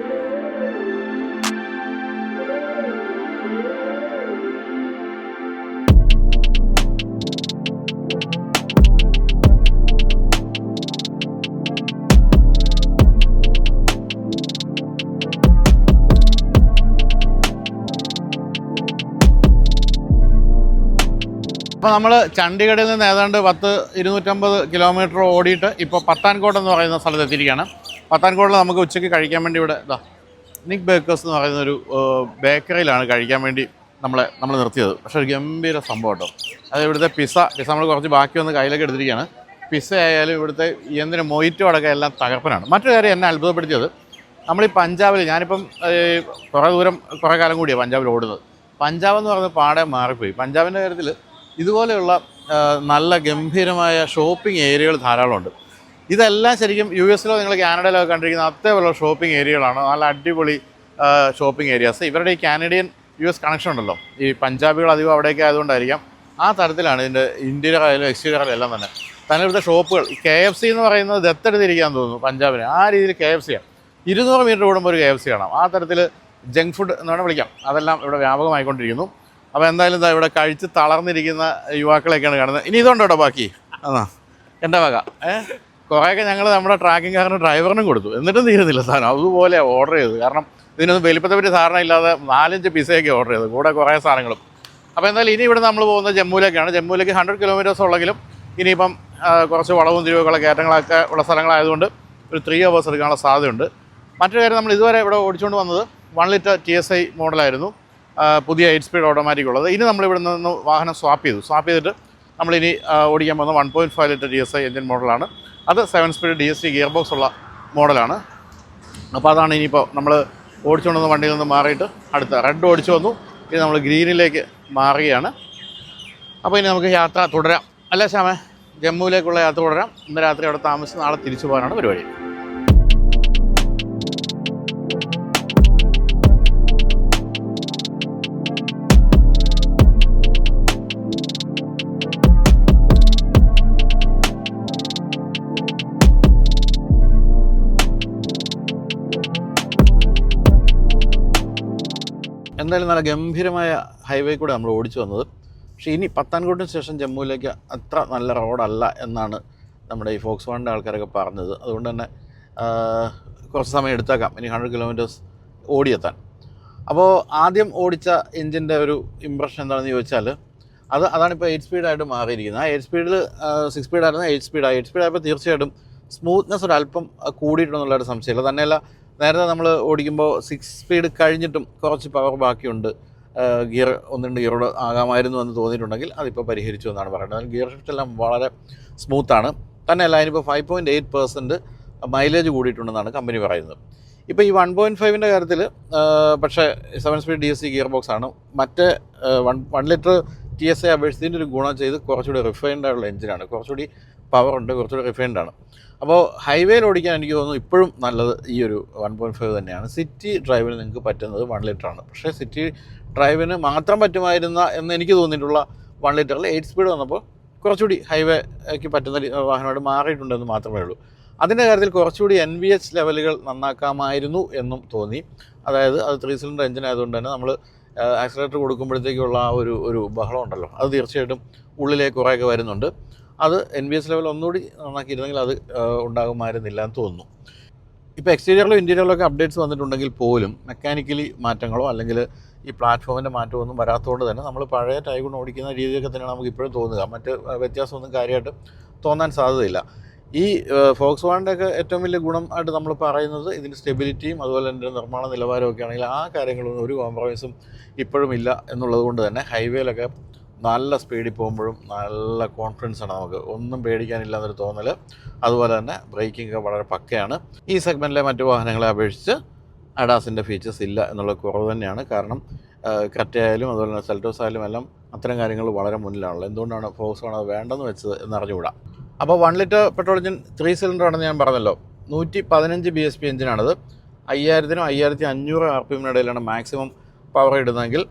അപ്പോൾ നമ്മൾ ചണ്ഡീഗഡിൽ നിന്ന് ഏതാണ്ട് 250 കിലോമീറ്റർ ഓടിയിട്ട് ഇപ്പോൾ പത്താൻകോട്ട് എന്ന് പറയുന്ന സ്ഥലത്ത് എത്തിയിരിക്കുകയാണ്. പത്താൻകോട്ടിൽ നമുക്ക് ഉച്ചയ്ക്ക് കഴിക്കാൻ വേണ്ടി ഇവിടെ നിക് ബേക്കേഴ്സ് എന്ന് പറയുന്നൊരു ബേക്കറിയിലാണ് കഴിക്കാൻ വേണ്ടി നമ്മൾ നിർത്തിയത്. പക്ഷേ ഒരു ഗംഭീര സംഭവം കേട്ടോ. അത് ഇവിടുത്തെ പിസ്സ നമ്മൾ കുറച്ച് ബാക്കി വന്ന് കയ്യിലൊക്കെ എടുത്തിരിക്കുകയാണ്. പിസ്സ ആയാലും ഇവിടുത്തെ എന്തിന് മൊയ്റ്റോ അടക്കം എല്ലാം തകർപ്പനാണ്. മറ്റൊരു കാര്യം എന്നെ അത്ഭുതപ്പെടുത്തിയത്, നമ്മളീ പഞ്ചാബിൽ ഞാനിപ്പം കുറേ കാലം കൂടിയാണ് പഞ്ചാബിൽ ഓടുന്നത്. പഞ്ചാബ് എന്ന് പറയുന്നത് പാടെ മാറിപ്പോയി. പഞ്ചാബിൻ്റെ കാര്യത്തിൽ ഇതുപോലെയുള്ള നല്ല ഗംഭീരമായ ഷോപ്പിംഗ് ഏരിയകൾ ധാരാളമുണ്ട്. ഇതെല്ലാം ശരിക്കും US-ലോ നിങ്ങൾ കാനഡയിലോ കണ്ടിരിക്കുന്ന അതേപോലെയുള്ള ഷോപ്പിംഗ് ഏരിയകളാണ്. നല്ല അടിപൊളി ഷോപ്പിംഗ് ഏരിയാസ്. ഇവരുടെ ഈ കാനഡിയൻ US കണക്ഷൻ ഉണ്ടല്ലോ, ഈ പഞ്ചാബികൾ അധികം അവിടേക്ക് ആയതുകൊണ്ടായിരിക്കാം ആ തരത്തിലാണ് ഇതിൻ്റെ ഇൻറ്റീരിയർ ആയാലും എക്സ്റ്റീരിയർ ആയാലും എല്ലാം തന്നെ. ഇവിടുത്തെ ഷോപ്പുകൾ ഈ KFC എന്ന് പറയുന്നത് ദത്തെടുത്തിരിക്കാൻ തോന്നുന്നു പഞ്ചാബിന്. ആ രീതിയിൽ KFC ആണ്. 200 മീറ്റർ കൂടുമ്പോൾ ഒരു KFC കാണാം. ആ തരത്തിൽ ജങ്ക് ഫുഡ് എന്ന് വേണം വിളിക്കാം. അതെല്ലാം ഇവിടെ വ്യാപകമായിക്കൊണ്ടിരിക്കുന്നു. അപ്പോൾ എന്തായാലും ഇതാ ഇവിടെ കഴിച്ച് തളർന്നിരിക്കുന്ന യുവാക്കളെയൊക്കെയാണ് കാണുന്നത്. ഇനി ഇതുണ്ടോ ബാക്കി? എൻ്റെ വക കുറേയൊക്കെ ഞങ്ങൾ നമ്മുടെ ട്രാക്കിംഗ് കാറിന് ഡ്രൈവറിനും കൊടുത്തു, എന്നിട്ടും തീരുന്നില്ല സാധനം. അതുപോലെ ഓർഡർ ചെയ്തത്. കാരണം ഇതിനൊന്നും വലിപ്പത്തെ പറ്റി ധാരണ ഇല്ലാതെ 4-5 പിസയൊക്കെ ഓർഡർ ചെയ്തത്, കൂടെ കുറേ സാധനങ്ങളും. അപ്പോൾ എന്തായാലും ഇനി ഇവിടെ നമ്മൾ പോകുന്നത് ജമ്മുവിലേക്കാണ്. ജമ്മുവിലേക്ക് 100 കിലോമീറ്റേഴ്സ് ഉള്ളെങ്കിലും ഇനിയിപ്പം കുറച്ച് വളവും തിരിവുകളൊക്കെ കയറ്റങ്ങളൊക്കെ ഉള്ള സ്ഥലങ്ങളായതുകൊണ്ട് ഒരു 3 hours എടുക്കാനുള്ള സാധ്യതയുണ്ട്. മറ്റൊരു കാര്യം, നമ്മൾ ഇതുവരെ ഇവിടെ ഓടിച്ചുകൊണ്ട് വന്നത് 1 ലിറ്റർ TSI മോഡലായിരുന്നു, പുതിയ 8 സ്പീഡ് ഓട്ടോമാറ്റിക് ഉള്ളത്. ഇനി നമ്മളിവിടെ നിന്ന് വാഹനം സ്വാപ്പ് ചെയ്തിട്ട് നമ്മളിനി ഓടിക്കാൻ പോകുന്ന 1.5 ലിറ്റർ TSI എൻജിൻ മോഡലാണ്. അത് 7 സ്പീഡ് DSG ഗിയർ ബോക്സ് ഉള്ള മോഡലാണ്. അപ്പോൾ അതാണ് ഇനിയിപ്പോൾ നമ്മൾ ഓടിച്ചുകൊണ്ട് വന്ന വണ്ടിയിൽ നിന്ന് മാറിയിട്ട് അടുത്ത റെഡ് ഓടിച്ചു വന്നു. ഇനി നമ്മൾ ഗ്രീനിലേക്ക് മാറുകയാണ്. അപ്പോൾ ഇനി നമുക്ക് യാത്ര തുടരാം അല്ലേ ശ്യാമേ? ജമ്മുവിലേക്കുള്ള യാത്ര തുടരാം. ഇന്ന് രാത്രി അവിടെ താമസിച്ച് നാളെ തിരിച്ചു പോകാനാണ് പരിപാടി. എന്തായാലും നല്ല ഗംഭീരമായ ഹൈവേ കൂടെ നമ്മൾ ഓടിച്ചു വന്നത്. പക്ഷേ ഇനി പത്താൻകോട്ടിന് ശേഷം ജമ്മുവിലേക്ക് അത്ര നല്ല റോഡല്ല എന്നാണ് നമ്മുടെ ഈ ഫോക്സ് വാണിൻ്റെ ആൾക്കാരൊക്കെ പറഞ്ഞത്. അതുകൊണ്ട് തന്നെ കുറച്ച് സമയം എടുത്തേക്കാം ഇനി 100 കിലോമീറ്റേഴ്സ് ഓടിയെത്താൻ. അപ്പോൾ ആദ്യം ഓടിച്ച എഞ്ചിൻ്റെ ഒരു ഇമ്പ്രഷൻ എന്താണെന്ന് ചോദിച്ചാൽ അതാണിപ്പോൾ 8 സ്പീഡായിട്ട് മാറിയിരിക്കുന്നത്. ആ 8 സ്പീഡിൽ 6 സ്പീഡായിരുന്നു 8 സ്പീഡായി. 8 സ്പീഡായപ്പോൾ തീർച്ചയായിട്ടും സ്മൂത്ത്നെസ് ഒരല്പം കൂടിയിട്ടുണ്ടെന്നുള്ളൊരു സംശയമില്ല. തന്നെയല്ല, നേരത്തെ നമ്മൾ ഓടിക്കുമ്പോൾ 6 സ്പീഡ് കഴിഞ്ഞിട്ടും കുറച്ച് പവർ ബാക്കിയുണ്ട്, ഗിയർ 1-2 ഗിയറോട് ആകാമായിരുന്നു എന്ന് തോന്നിയിട്ടുണ്ടെങ്കിൽ അതിപ്പോൾ പരിഹരിച്ചു എന്നാണ് പറയുന്നത്. ഗിയർ ഷിഫ്റ്റ് എല്ലാം വളരെ സ്മൂത്താണ്. തന്നെയല്ല, അതിനിപ്പോൾ 5.8% മൈലേജ് കൂടിയിട്ടുണ്ടെന്നാണ് കമ്പനി പറയുന്നത്. ഇപ്പോൾ ഈ 1.5ൻ്റെ കാര്യത്തിൽ പക്ഷേ 7 സ്പീഡ് DSG ഗിയർ ബോക്സ് ആണ്. മറ്റേ 1 ലിറ്റർ TSI അപേക്ഷിച്ച് ഇതിൻ്റെ ഒരു ഗുണം ചെയ്ത് കുറച്ചുകൂടി റിഫൈൻഡ് ആയിട്ടുള്ള എഞ്ചിനാണ്, കുറച്ചുകൂടി പവറുണ്ട്, കുറച്ചുകൂടി റിഫൈൻഡ് ആണ്. അപ്പോൾ ഹൈവേയിൽ ഓടിക്കാൻ എനിക്ക് തോന്നുന്നു ഇപ്പോഴും നല്ലത് ഈ ഒരു 1.5 തന്നെയാണ്. സിറ്റി ഡ്രൈവിന് നിങ്ങൾക്ക് പറ്റുന്നത് 1 ലിറ്ററാണ്. പക്ഷേ സിറ്റി ഡ്രൈവിന് മാത്രം പറ്റുമായിരുന്ന എന്ന് എനിക്ക് തോന്നിയിട്ടുള്ള 1 ലിറ്ററിൽ 8 സ്പീഡ് വന്നപ്പോൾ കുറച്ചുകൂടി ഹൈവേക്ക് പറ്റുന്ന വാഹനമായിട്ട് മാറിയിട്ടുണ്ടെന്ന് മാത്രമേ ഉള്ളൂ. അതിൻ്റെ കാര്യത്തിൽ കുറച്ചുകൂടി NVH ലെവലുകൾ നന്നാക്കാമായിരുന്നു എന്നും തോന്നി. അതായത് അത് 3 സിലിണ്ടർ എഞ്ചിൻ ആയതുകൊണ്ട് തന്നെ നമ്മൾ ആക്സിലറേറ്റർ കൊടുക്കുമ്പോഴത്തേക്കുള്ള ആ ഒരു ബഹളം ഉണ്ടല്ലോ, അത് തീർച്ചയായിട്ടും ഉള്ളിലേക്ക് കുറേയൊക്കെ വരുന്നുണ്ട്. അത് NVH ലെവൽ ഒന്നുകൂടി നന്നാക്കിയിരുന്നെങ്കിൽ അത് ഉണ്ടാകുമായിരുന്നില്ല എന്ന് തോന്നുന്നു. ഇപ്പോൾ എക്സ്റ്റീരിയറിലും ഇൻറ്റീരിയറിലൊക്കെ അപ്ഡേറ്റ്സ് വന്നിട്ടുണ്ടെങ്കിൽ പോലും മെക്കാനിക്കലി മാറ്റങ്ങളോ അല്ലെങ്കിൽ ഈ പ്ലാറ്റ്ഫോമിൻ്റെ മാറ്റമോ ഒന്നും വരാത്തതുകൊണ്ട് തന്നെ നമ്മൾ പഴയ ടൈഗൺ ഓടിക്കുന്ന രീതിയൊക്കെ തന്നെയാണ് നമുക്ക് ഇപ്പോഴും തോന്നുക. മറ്റ് വ്യത്യാസമൊന്നും കാര്യമായിട്ട് തോന്നാൻ സാധ്യതയില്ല. ഈ ഫോക്സ് വാണിൻ്റെയൊക്കെ ഏറ്റവും വലിയ ഗുണം ആയിട്ട് നമ്മൾ പറയുന്നത് ഇതിൻ്റെ സ്റ്റെബിലിറ്റിയും അതുപോലെ തന്നെ നിർമ്മാണ നിലവാരമൊക്കെ ആണെങ്കിൽ ആ കാര്യങ്ങളൊന്നും ഒരു കോംപ്രമൈസും ഇപ്പോഴും ഇല്ല എന്നുള്ളത് കൊണ്ട് തന്നെ ഹൈവേയിലൊക്കെ നല്ല സ്പീഡിൽ പോകുമ്പോഴും നല്ല കോൺഫിഡൻസാണ്, നമുക്ക് ഒന്നും പേടിക്കാനില്ല എന്നൊരു തോന്നൽ. അതുപോലെ തന്നെ ബ്രേക്കിംഗ് ഒക്കെ വളരെ പക്കയാണ്. ഈ സെഗ്മെൻറ്റിലെ മറ്റു വാഹനങ്ങളെ അപേക്ഷിച്ച് അഡാസിൻ്റെ ഫീച്ചേഴ്സ് ഇല്ല എന്നുള്ള കുറവ് തന്നെയാണ്. കാരണം ക്രെറ്റയായാലും അതുപോലെ തന്നെ സെൽറ്റോസ് ആയാലും എല്ലാം അത്തരം കാര്യങ്ങൾ വളരെ മുന്നിലാണല്ലോ. എന്തുകൊണ്ടാണ് ഫോക്സ് വാൺ അത് വേണ്ടെന്ന് വെച്ചത് എന്നറിഞ്ഞുകൂടാ. അപ്പോൾ 1 ലിറ്റർ പെട്രോൾ എഞ്ചിൻ 3 സിലിണ്ടർ ആണെന്ന് ഞാൻ പറഞ്ഞല്ലോ. 115 bhp എഞ്ചിനാണത്. 5000-നും 5500 RPM ഇടയിലാണ് മാക്സിമം പവർ ഇടുന്നതെങ്കിൽ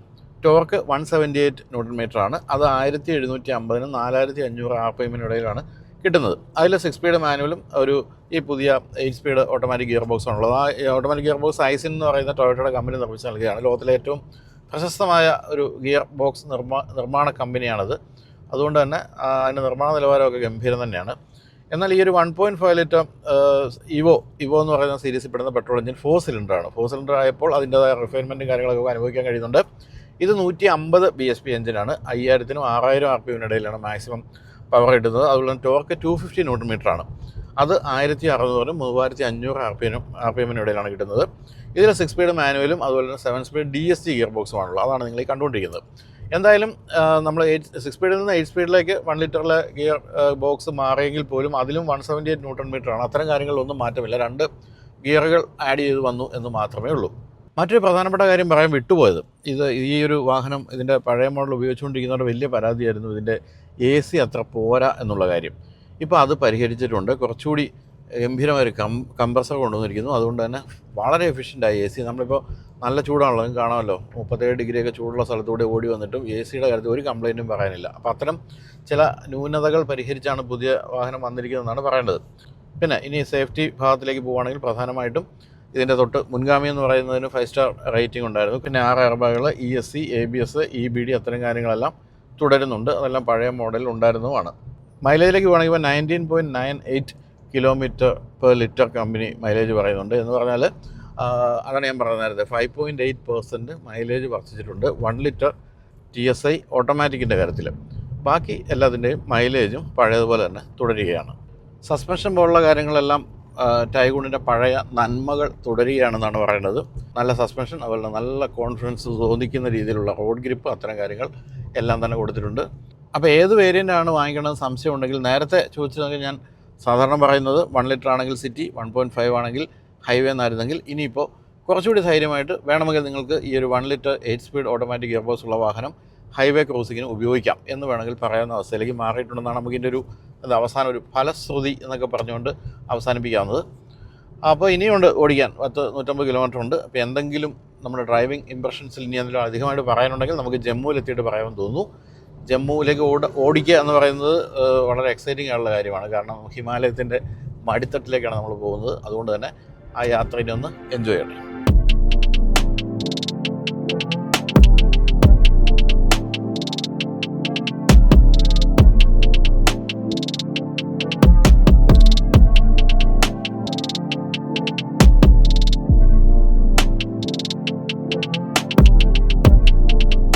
ടോർക്ക് 178 Nm ആണ്. അത് 1750-നും 4500 RPM ഇടയിലാണ് കിട്ടുന്നത്. അതിൽ 6 സ്പീഡ് മാനുവലും ഈ പുതിയ 8 സ്പീഡ് ഓട്ടോമാറ്റിക് ഗിയർ ബോക്സ് ആണുള്ളത്. ആ ഓട്ടോമാറ്റിക് ഗിയർ ബോക്സ് ഐസിൻ എന്ന് പറയുന്ന ടൊയോട്ടയുടെ കമ്പനി നിർമ്മിച്ച് നൽകുകയാണ്. ലോകത്തിലെ ഏറ്റവും പ്രശസ്തമായ ഒരു ഗിയർ ബോക്സ് നിർമ്മാണ കമ്പനിയാണത്. അതുകൊണ്ട് തന്നെ അതിൻ്റെ നിർമ്മാണ നിലവാരമൊക്കെ ഗംഭീരം തന്നെയാണ്. എന്നാൽ ഈ ഒരു 1.5 ലിറ്റർ ഇവോ എന്ന് പറയുന്ന സീരീസിൽ പെടുന്ന പെട്രോൾ എഞ്ചിൻ 4 സിലിണ്ടറാണ്. 4 സിലിണ്ടർ ആയപ്പോൾ അതിൻ്റേതായ റിഫൈൻമെൻറ്റും കാര്യങ്ങളൊക്കെ അനുഭവിക്കാൻ കഴിയുന്നുണ്ട്. ഇത് 150 bhp എഞ്ചിനാണ്. 5000-നും 6000 RPM ഇടയിലാണ് മാക്സിമം പവർ കിട്ടുന്നത്. അതുപോലെ തന്നെ ടോർക്ക് 250 Nm ആണ്. അത് 1600-നും 3500 RPM ഇടയിലാണ് കിട്ടുന്നത്. ഇതിൽ 6 സ്പീഡ് മാനുവലും അതുപോലെ തന്നെ 7 സ്പീഡ് DSG ഗിയർ ബോക്സുമാണുള്ളത്. അതാണ് നിങ്ങൾ ഈ കണ്ടുകൊണ്ടിരിക്കുന്നത്. എന്തായാലും നമ്മൾ 6 സ്പീഡിൽ നിന്ന് 8 സ്പീഡിലേക്ക് 1 ലിറ്ററിലെ ഗിയർ ബോക്സ് മാറിയെങ്കിൽ പോലും അതിലും 178 Nm ആണ്. അത്തരം കാര്യങ്ങളിലൊന്നും മാറ്റമില്ല. 2 ഗിയറുകൾ ആഡ് ചെയ്ത് വന്നു എന്ന് മാത്രമേ ഉള്ളൂ. മറ്റൊരു പ്രധാനപ്പെട്ട കാര്യം പറയാൻ വിട്ടുപോയത്, ഈ ഒരു വാഹനം ഇതിൻ്റെ പഴയ മോഡൽ ഉപയോഗിച്ചുകൊണ്ടിരിക്കുന്നവരുടെ വലിയ പരാതിയായിരുന്നു ഇതിൻ്റെ AC അത്ര പോരാ എന്നുള്ള കാര്യം. ഇപ്പോൾ അത് പരിഹരിച്ചിട്ടുണ്ട്. കുറച്ചുകൂടി ഗംഭീരമായ ഒരു കംപ്രസർ കൊണ്ടുവന്നിരിക്കുന്നു. അതുകൊണ്ട് തന്നെ വളരെ എഫിഷ്യൻ്റായി AC. നമ്മളിപ്പോൾ നല്ല ചൂടാണല്ലോ, നിങ്ങൾക്ക് കാണാമല്ലോ, 37 ഡിഗ്രിയൊക്കെ ചൂടുള്ള സ്ഥലത്തൂടെ ഓടി വന്നിട്ടും AC-യുടെ കാര്യത്തിൽ ഒരു കംപ്ലയിൻറ്റും പറയാനില്ല. അപ്പോൾ അത്തരം ചില ന്യൂനതകൾ പരിഹരിച്ചാണ് പുതിയ വാഹനം വന്നിരിക്കുന്നതെന്നാണ് പറയേണ്ടത്. പിന്നെ ഇനി സേഫ്റ്റി ഭാഗത്തിലേക്ക് പോവുകയാണെങ്കിൽ പ്രധാനമായിട്ടും ഇതിൻ്റെ തൊട്ട് മുൻഗാമി എന്ന് പറയുന്നതിന് 5 സ്റ്റാർ റേറ്റിംഗ് ഉണ്ടായിരുന്നു. പിന്നെ 6 എയർ ബാഗുകൾ, ESC, ABS, EBD അത്തരം കാര്യങ്ങളെല്ലാം തുടരുന്നുണ്ട്. അതെല്ലാം പഴയ മോഡലിൽ ഉണ്ടായിരുന്നതുമാണ്. മൈലേജിലേക്ക് പോകണമെങ്കിൽ 19.98 km/ലിറ്റർ കമ്പനി മൈലേജ് പറയുന്നുണ്ട്. എന്ന് പറഞ്ഞാൽ അതാണ് ഞാൻ പറഞ്ഞത് നേരത്തെ, 5.8% മൈലേജ് വർദ്ധിച്ചിട്ടുണ്ട് 1 ലിറ്റർ TSI ഓട്ടോമാറ്റിക്കിൻ്റെ കാര്യത്തിൽ. ബാക്കി എല്ലാത്തിൻ്റെയും മൈലേജും പഴയതുപോലെ തന്നെ തുടരുകയാണ്. സസ്പെൻഷൻ പോലുള്ള കാര്യങ്ങളെല്ലാം ടൈഗൂണിൻ്റെ പഴയ നന്മകൾ തുടരുകയാണെന്നാണ് പറയുന്നത്. നല്ല സസ്പെൻഷൻ, അതുപോലെ നല്ല കോൺഫിഡൻസ് തോന്നിക്കുന്ന രീതിയിലുള്ള റോഡ് ഗ്രിപ്പ്, അത്തരം കാര്യങ്ങൾ എല്ലാം തന്നെ കൊടുത്തിട്ടുണ്ട്. അപ്പോൾ ഏത് വേരിയൻ്റാണ് വാങ്ങിക്കണമെന്ന് സംശയം ഉണ്ടെങ്കിൽ നേരത്തെ ചോദിച്ചതെങ്കിൽ ഞാൻ സാധാരണ പറയുന്നത് 1 ലിറ്റർ ആണെങ്കിൽ സിറ്റി, 1.5 ആണെങ്കിൽ ഹൈവേ എന്നായിരുന്നെങ്കിൽ ഇനിയിപ്പോൾ കുറച്ചുകൂടി ധൈര്യമായിട്ട് വേണമെങ്കിൽ നിങ്ങൾക്ക് ഈ ഒരു 1 litre 8 speed automatic gear box ഉള്ള വാഹനം ഹൈവേ ക്രോസിങ്ങിന് ഉപയോഗിക്കാം എന്ന് വേണമെങ്കിൽ പറയാവുന്ന അവസ്ഥയിലേക്ക് മാറിയിട്ടുണ്ടെന്നാണ് നമുക്കിൻ്റെ ഒരു അവസാനം ഒരു ഫലശ്രുതി എന്നൊക്കെ പറഞ്ഞുകൊണ്ട് അവസാനിപ്പിക്കാവുന്നത്. അപ്പോൾ ഇനിയുണ്ട് ഓടിക്കാൻ 150 കിലോമീറ്റർ ഉണ്ട്. അപ്പോൾ എന്തെങ്കിലും നമ്മുടെ ഡ്രൈവിംഗ് ഇംപ്രഷൻസിൽ ഇനി എന്തെങ്കിലും അധികമായിട്ട് പറയാനുണ്ടെങ്കിൽ നമുക്ക് ജമ്മുവിലെത്തിയിട്ട് പറയാമെന്ന് തോന്നുന്നു. ജമ്മുവിലേക്ക് ഓടിക്കുക എന്ന് പറയുന്നത് വളരെ എക്സൈറ്റിംഗ് ആയിട്ടുള്ള കാര്യമാണ്. കാരണം ഹിമാലയത്തിൻ്റെ മടിത്തട്ടിലേക്കാണ് നമ്മൾ പോകുന്നത്. അതുകൊണ്ട് തന്നെ ആ യാത്രയെ ഒന്ന് എൻജോയ് ചെയ്യണം.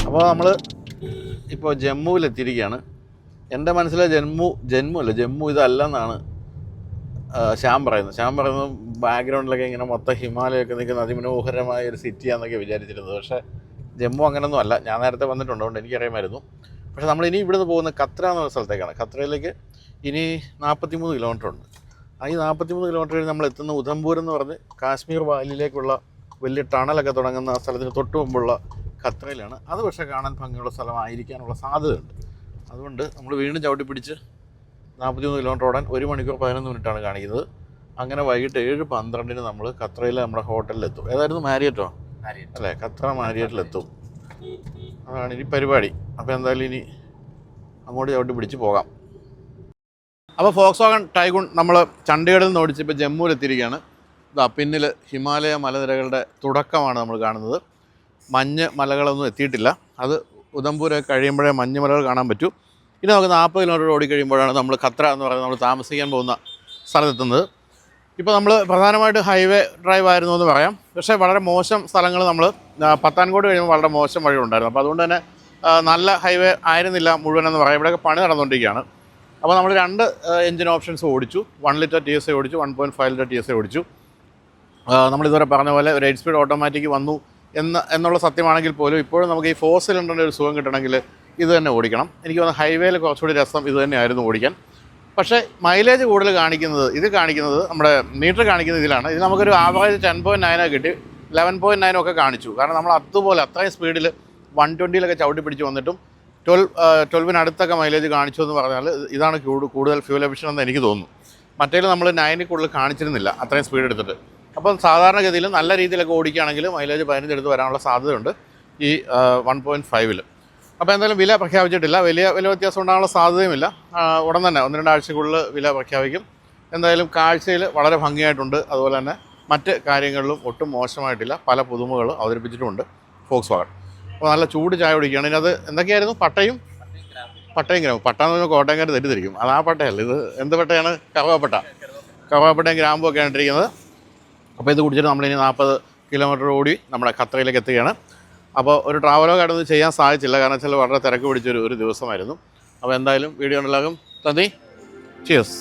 അപ്പോൾ നമ്മൾ ഇപ്പോൾ ജമ്മുവിലെത്തിയിരിക്കുകയാണ്. എൻ്റെ മനസ്സിലെ ജമ്മു ഇതല്ലെന്നാണ് ശ്യാം പറയുന്നത്. ബാക്ക്ഗ്രൗണ്ടിലൊക്കെ ഇങ്ങനെ മൊത്തം ഹിമാലയമൊക്കെ നിൽക്കുന്ന അതിമനോഹരമായ ഒരു സിറ്റിയാണെന്നൊക്കെ വിചാരിച്ചിരുന്നത്. പക്ഷേ ജമ്മു അങ്ങനെയൊന്നും അല്ല. ഞാൻ നേരത്തെ വന്നിട്ടുണ്ട്, അതുകൊണ്ട് എനിക്കറിയാമായിരുന്നു. പക്ഷേ നമ്മൾ ഇനി ഇവിടുന്ന് പോകുന്ന ഖത്ര എന്ന സ്ഥലത്തേക്കാണ്. ഖത്രയിലേക്ക് ഇനി 43 കിലോമീറ്റർ ഉണ്ട്. ഈ 43 കിലോമീറ്റർ കഴിഞ്ഞ് നമ്മൾ എത്തുന്ന ഉധംപൂർ എന്ന് പറഞ്ഞ് കാശ്മീർ വാലിയിലേക്കുള്ള വലിയ ടണലൊക്കെ തുടങ്ങുന്ന സ്ഥലത്തിന് തൊട്ട് മുമ്പുള്ള ഖത്രയിലാണ്. അത് പക്ഷേ കാണാൻ ഭംഗിയുള്ള സ്ഥലമായിരിക്കാനുള്ള സാധ്യതയുണ്ട്. അതുകൊണ്ട് നമ്മൾ വീണ്ടും ചവിട്ടി പിടിച്ച് 43 കിലോമീറ്റർ ഓടാൻ 1 മണിക്കൂർ 11 മിനിറ്റാണ് കാണിക്കുന്നത്. അങ്ങനെ വൈകിട്ട് 7:12 നമ്മൾ ഖത്രയിലെ നമ്മുടെ ഹോട്ടലിലെത്തും. ഏതായിരുന്നു, മാരിയറ്റോ അല്ലേ? ഖത്ര മാരിയറ്റിലെത്തും. അതാണ് ഇനി പരിപാടി. അപ്പോൾ എന്തായാലും ഇനി അങ്ങോട്ട് ചവിട്ടി പിടിച്ച് പോകാം. അപ്പോൾ ഫോക്സ്വാഗൺ ടൈഗൂൺ നമ്മൾ ചണ്ഡീഗഡിൽ നിന്ന് ഓടിച്ച് ഇപ്പോൾ ജമ്മുവിലെത്തിയിരിക്കുകയാണ്. ഇതാ പിന്നിൽ ഹിമാലയ മലനിരകളുടെ തുടക്കമാണ് നമ്മൾ കാണുന്നത്. മഞ്ഞ് മലകളൊന്നും എത്തിയിട്ടില്ല. അത് ഉധംപൂരൊക്കെ കഴിയുമ്പോഴേ മഞ്ഞ് മലകൾ കാണാൻ പറ്റൂ. ഇനി നമുക്ക് 40 കിലോമീറ്റർ ഓടിക്കഴിയുമ്പോഴാണ് നമ്മൾ ഖത്ര എന്ന് പറയുന്നത് നമ്മൾ താമസിക്കാൻ പോകുന്ന സ്ഥലത്തെത്തുന്നത്. ഇപ്പോൾ നമ്മൾ പ്രധാനമായിട്ട് ഹൈവേ ഡ്രൈവ് ആയിരുന്നു എന്ന് പറയാം. പക്ഷേ വളരെ മോശം സ്ഥലങ്ങൾ നമ്മൾ പത്താൻകോട് കഴിയുമ്പോൾ വളരെ മോശം വഴികളുണ്ടായിരുന്നു. അപ്പോൾ അതുകൊണ്ട് തന്നെ നല്ല ഹൈവേ ആയിരുന്നില്ല മുഴുവനെന്ന് പറയാം. ഇവിടെയൊക്കെ പണി നടന്നുകൊണ്ടിരിക്കുകയാണ്. അപ്പോൾ നമ്മൾ 2 എഞ്ചിൻ ഓപ്ഷൻസ് ഓടിച്ചു. 1 ലിറ്റർ TSI ഓടിച്ചു, 1.5 ലിറ്റർ TSI ഓടിച്ചു. നമ്മളിതുവരെ പറഞ്ഞ പോലെ ഒരു 8 സ്പീഡ് ഓട്ടോമാറ്റിക് വന്നു എന്നുള്ള സത്യമാണെങ്കിൽ പോലും ഇപ്പോഴും നമുക്ക് ഈ 4 സിലിണ്ടറിൻ്റെ ഒരു സുഖം കിട്ടണമെങ്കിൽ ഇത് തന്നെ ഓടിക്കണം. എനിക്ക് തോന്നുന്നു ഹൈവേയിൽ കുറച്ചുകൂടി രസം ഇത് തന്നെയായിരുന്നു ഓടിക്കാൻ. പക്ഷേ മൈലേജ് കൂടുതൽ കാണിക്കുന്നത് നമ്മുടെ മീറ്റർ കാണിക്കുന്നത് ഇതിലാണ്. ഇത് നമുക്കൊരു ആവറേജ് 10.9 കിട്ടി, 11.9 ഒക്കെ കാണിച്ചു. കാരണം നമ്മൾ അതുപോലെ അത്രയും സ്പീഡിൽ 120 ചവിട്ടി പിടിച്ച് വന്നിട്ടും 12 മൈലേജ് കാണിച്ചു എന്ന് പറഞ്ഞാൽ ഇതാണ് കൂടുതൽ ഫ്യൂൽ എഫിഷ്യൻ എന്ന് എനിക്ക് തോന്നുന്നു. മറ്റേതിൽ നമ്മൾ 9 കൂടുതൽ കാണിച്ചിരുന്നില്ല അത്രയും സ്പീഡ് എടുത്തിട്ട്. അപ്പം സാധാരണഗതിയിൽ നല്ല രീതിയിലൊക്കെ ഓടിക്കുകയാണെങ്കിൽ മൈലേജ് 15 എടുത്ത് വരാനുള്ള സാധ്യതയുണ്ട് ഈ 1.5-ൽ. അപ്പോൾ എന്തായാലും വില പ്രഖ്യാപിച്ചിട്ടില്ല. വില വ്യത്യാസം ഉണ്ടാകാനുള്ള സാധ്യതയുമില്ല. ഉടൻ തന്നെ 1-2 ആഴ്ചക്കുള്ളിൽ വില പ്രഖ്യാപിക്കും. എന്തായാലും കാഴ്ചയിൽ വളരെ ഭംഗിയായിട്ടുണ്ട്. അതുപോലെ തന്നെ മറ്റ് കാര്യങ്ങളിലും ഒട്ടും മോശമായിട്ടില്ല. പല പുതുമകളും അവതരിപ്പിച്ചിട്ടുമുണ്ട് ഫോക്സ്വാഗൺ. അപ്പോൾ നല്ല ചൂട് ചായ കുടിക്കുകയാണ്. ഇതിനകത്ത് എന്തൊക്കെയായിരുന്നു? പട്ടയും ഗ്രാമ്പും. പട്ട എന്ന് പറഞ്ഞാൽ കോട്ടയംകാർ തെറ്റിദ്ധരിക്കും. അത് ആ പട്ടയല്ല. ഇത് എന്ത് പട്ടയാണ്? കറുവാപ്പട്ടയും ഗ്രാമ്പും ഒക്കെയാണ് ഇട്ടിരിക്കുന്നത്. അപ്പോൾ ഇത് കുടിച്ചിട്ട് നമ്മളിനി 40 കിലോമീറ്റർ ഓടി നമ്മുടെ ഖത്രയിലേക്ക് എത്തുകയാണ്. അപ്പോൾ ഒരു ട്രാവലോ കാർഡൊന്നും ചെയ്യാൻ സാധിച്ചില്ല. കാരണം വെച്ചാൽ വളരെ തിരക്ക് പിടിച്ചൊരു ദിവസമായിരുന്നു. അപ്പോൾ എന്തായാലും വീഡിയോ ഉണ്ടാകും. നന്ദി. ചിയേഴ്സ്.